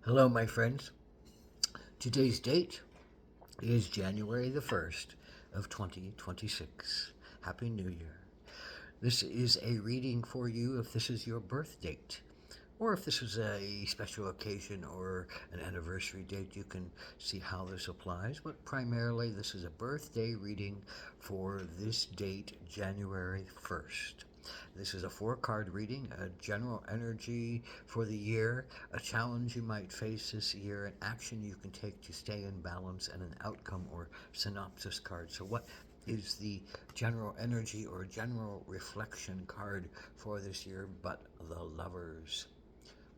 Hello, my friends. Today's date is January the 1st of 2026. Happy New Year. This is a reading for you if this is your birth date, or if this is a special occasion or an anniversary date, you can see how this applies. But primarily, this is a birthday reading for this date, January 1st. This is a 4 card reading, a general energy for the year, a challenge you might face this year, an action you can take to stay in balance, and an outcome or synopsis card. So, what is the general energy or general reflection card for this year but the Lovers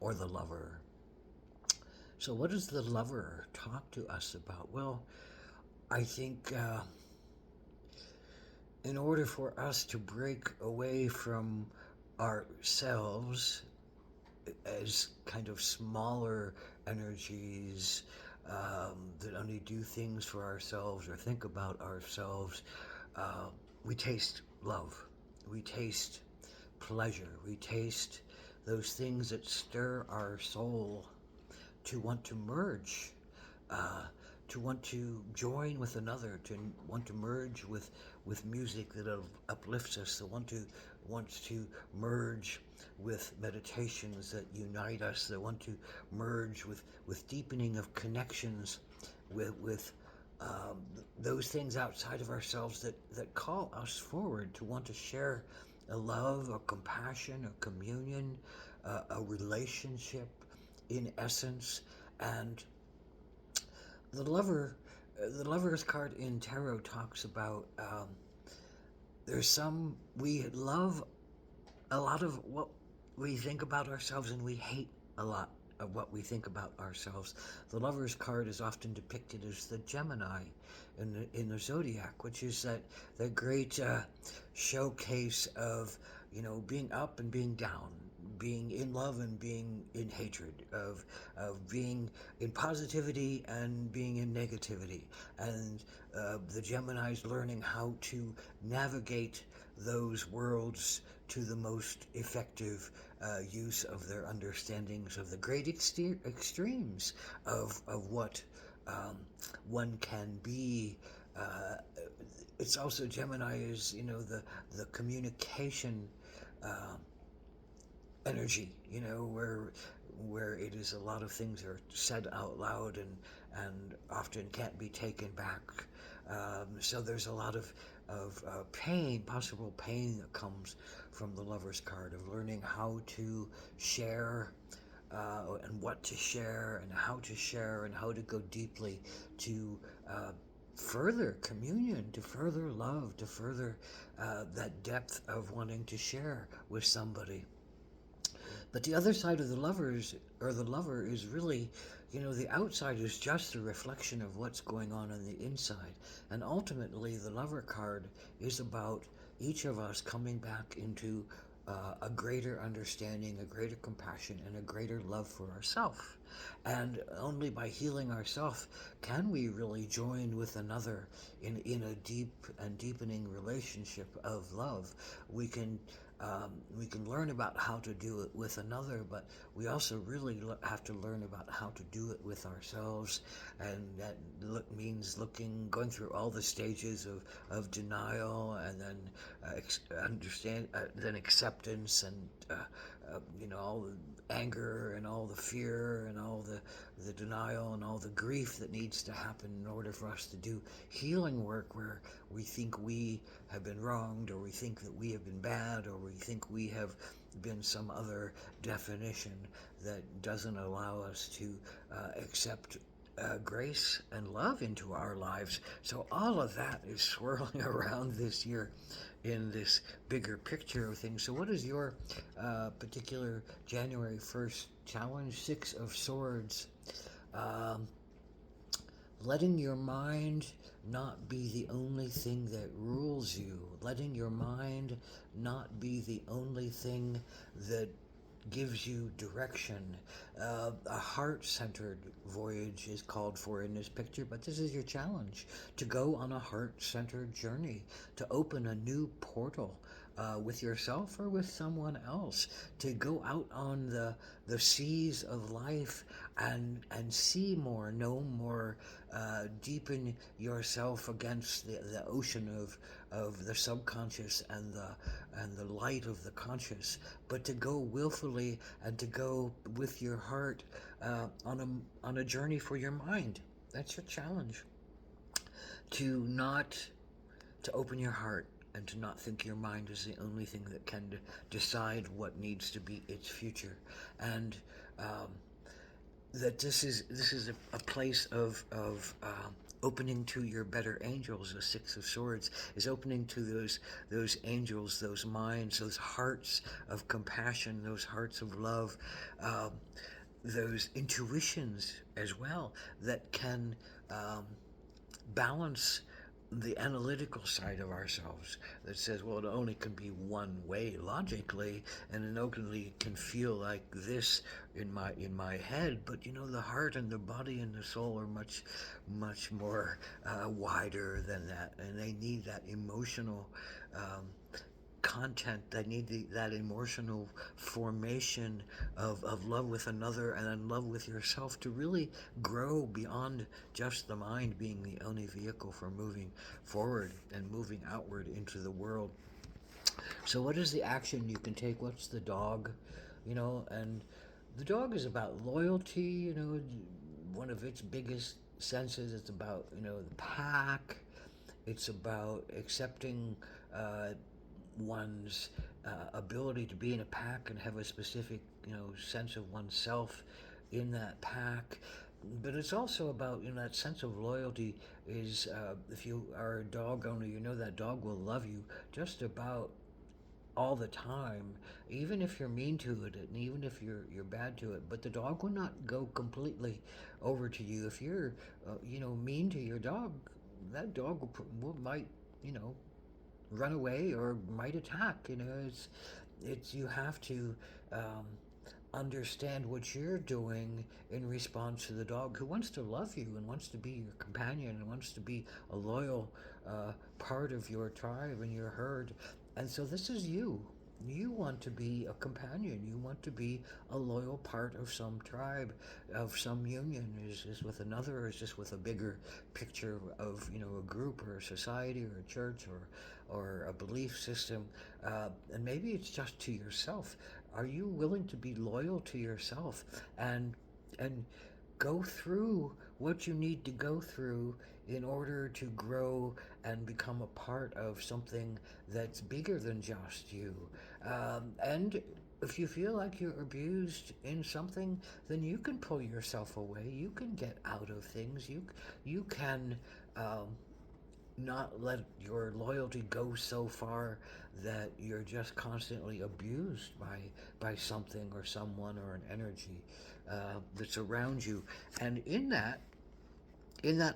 or the Lover? So, what does the Lover talk to us about? Well, I think in order for us to break away from ourselves as kind of smaller energies that only do things for ourselves or think about ourselves, uh, we taste love, we taste pleasure, we taste those things that stir our soul to want to merge, uh, to want to join with another, to want to merge with music that uplifts us, to wants to merge with meditations that unite us, that want to merge with deepening of connections with those things outside of ourselves that call us forward to want to share a love, a compassion, a communion, a relationship in essence. And the lover, the lover's card in tarot talks about there's some we love a lot of what we think about ourselves, and we hate a lot of what we think about ourselves. The lover's card is often depicted as the Gemini in the zodiac, which is that great showcase of being up and being down, being in love and being in hatred, of being in positivity and being in negativity, and the Gemini's learning how to navigate those worlds to the most effective use of their understandings of the great extremes of what one can be. Uh, it's also Gemini is the communication uh, energy, where it is a lot of things are said out loud and often can't be taken back. So there's a lot of pain, possible pain that comes from the Lover's card, of learning how to share and what to share and how to share and how to go deeply to further communion, to further love, to further that depth of wanting to share with somebody. But the other side of the lovers or the lover is really, the outside is just a reflection of what's going on the inside. And ultimately, the lover card is about each of us coming back into a greater understanding, a greater compassion, and a greater love for ourselves. And only by healing ourselves can we really join with another in a deep and deepening relationship of love. We can we can learn about how to do it with another, but we also really have to learn about how to do it with ourselves, and that going through all the stages of denial, and then then acceptance, and all the anger and all the fear and all the denial and all the grief that needs to happen in order for us to do healing work, where we think we have been wronged, or we think that we have been bad, or we think we have been some other definition that doesn't allow us to accept grace and love into our lives. So all of that is swirling around this year in this bigger picture of things. So what is your particular January 1st challenge? Six of Swords. Um, Letting your mind not be the only thing that rules you. Letting your mind not be the only thing that gives you direction. A heart centered voyage is called for in this picture, but this is your challenge to go on a heart centered journey, to open a new portal with yourself or with someone else, to go out on the seas of life and see more, know more, deepen yourself against the ocean of the subconscious and the light of the conscious, but to go willfully and to go with your heart on a journey for your mind. That's your challenge. To not to open your heart and to not think your mind is the only thing that can decide what needs to be its future, and um, that this is a place of opening to your better angels. The Six of Swords is opening to those angels, those minds, those hearts of compassion, those hearts of love, um, those intuitions as well that can balance the analytical side of ourselves that says, well, it only can be one way logically, and it only can feel like this in my head. But the heart and the body and the soul are much more wider than that, and they need that emotional um, content. They need that emotional formation of love with another and then love with yourself to really grow beyond just the mind being the only vehicle for moving forward and moving outward into the world. So what is the action you can take? What's the dog? And the dog is about loyalty. One of its biggest senses. It's about the pack. It's about accepting one's ability to be in a pack and have a specific sense of oneself in that pack. But it's also about that sense of loyalty is, if you are a dog owner, that dog will love you just about all the time, even if you're mean to it and even if you're bad to it. But the dog will not go completely over to you. If you're mean to your dog, that dog might you know run away or might attack. It's you have to um, understand what you're doing in response to the dog, who wants to love you and wants to be your companion and wants to be a loyal part of your tribe and your herd. And so this is you. You want to be a companion. You want to be a loyal part of some tribe, of some union. Is this with another, or is this with a bigger picture of a group or a society or a church or a belief system? And maybe it's just to yourself. Are you willing to be loyal to yourself and go through what you need to go through in order to grow and become a part of something that's bigger than just you? And if you feel like you're abused in something, then you can pull yourself away. You can get out of things. You can um, not let your loyalty go so far that you're just constantly abused by something or someone or an energy that's around you. And in that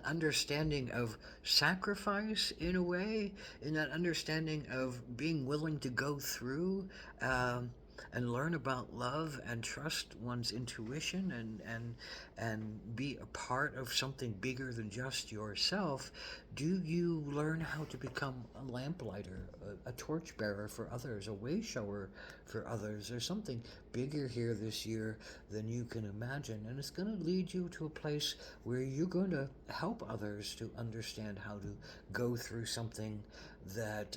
understanding of sacrifice, in a way, in that understanding of being willing to go through and learn about love and trust one's intuition and be a part of something bigger than just yourself, do you learn how to become a lamplighter, a torchbearer for others, a way shower for others? There's something bigger here this year than you can imagine, and it's going to lead you to a place where you're going to help others to understand how to go through something that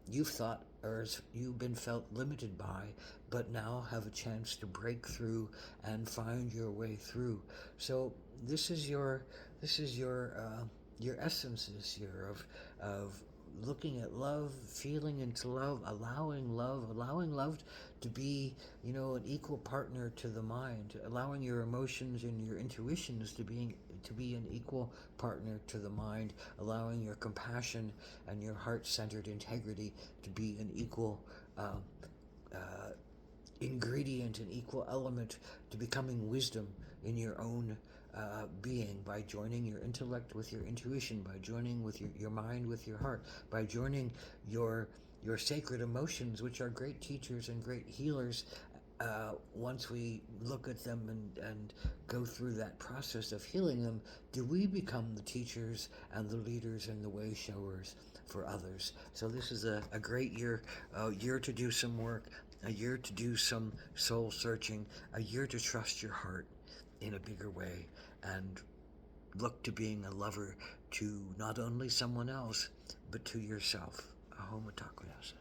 you've thought or you've been felt limited by, but now have a chance to break through and find your way through. So this is your essence this year of looking at love, feeling into love, allowing love to be, an equal partner to the mind, allowing your emotions and your intuitions to be an equal partner to the mind, allowing your compassion and your heart-centered integrity to be an equal uh, ingredient, an equal element to becoming wisdom in your own being, by joining your intellect with your intuition, by joining with your mind with your heart, by joining your sacred emotions, which are great teachers and great healers, once we look at them and go through that process of healing them, do we become the teachers and the leaders and the way showers for others? So this is a great year, a year to do some work, a year to do some soul searching, a year to trust your heart in a bigger way and look to being a lover to not only someone else, but to yourself. Ahoma Takoyasa.